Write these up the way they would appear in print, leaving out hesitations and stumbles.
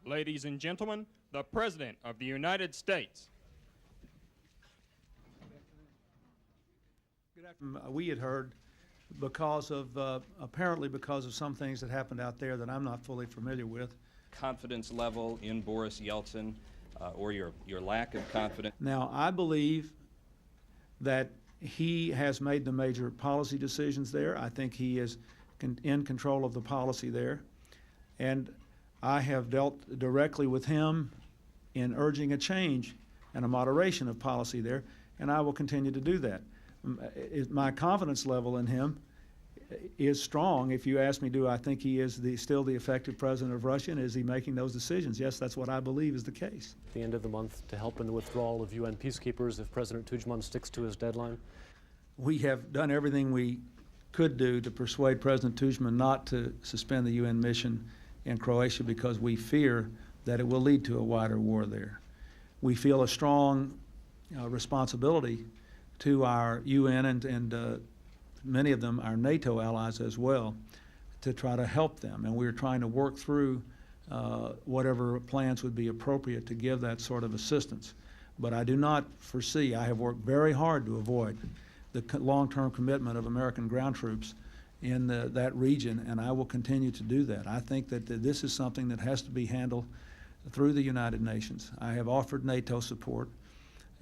Ladies and gentlemen, the President of the United States. Good afternoon. We had heard because of, apparently because of some things that happened out there that I'm not fully familiar with. Confidence level in Boris Yeltsin, or your lack of confidence? Now, I believe that he has made the major policy decisions there. I think he is in control of the policy there. And I have dealt directly with him in urging a change and a moderation of policy there, and I will continue to do that. My confidence level in him is strong. If you ask me, do I think he is still the effective president of Russia, and is he making those decisions? Yes, that's what I believe is the case. At the end of the month, to help in the withdrawal of UN peacekeepers if President Tudjman sticks to his deadline? We have done everything we could do to persuade President Tudjman not to suspend the UN mission in Croatia because we fear that it will lead to a wider war there. We feel a strong responsibility to our UN and many of them our NATO allies as well to try to help them, and we're trying to work through whatever plans would be appropriate to give that sort of assistance. But I do not foresee, I have worked very hard to avoid the long-term commitment of American ground troops in that region, and I will continue to do that. I think that this is something that has to be handled through the United Nations. I have offered NATO support,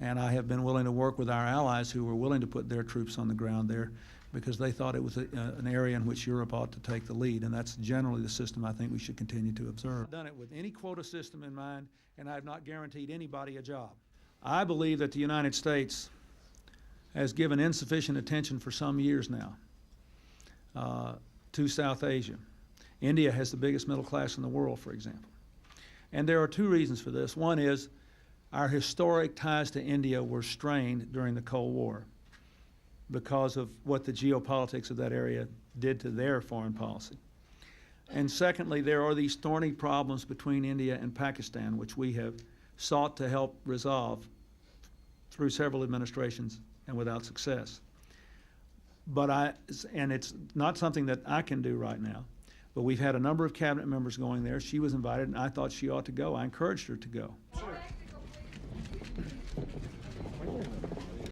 and I have been willing to work with our allies who were willing to put their troops on the ground there because they thought it was an area in which Europe ought to take the lead, and that's generally the system I think we should continue to observe. I've done it with any quota system in mind, and I have not guaranteed anybody a job. I believe that the United States has given insufficient attention for some years now to South Asia. India has the biggest middle class in the world, for example. And there are two reasons for this. One is our historic ties to India were strained during the Cold War because of what the geopolitics of that area did to their foreign policy. And secondly, there are these thorny problems between India and Pakistan, which we have sought to help resolve through several administrations and without success. And it's not something that I can do right now, but we've had a number of cabinet members going there. She was invited, and I thought she ought to go. I encouraged her to go.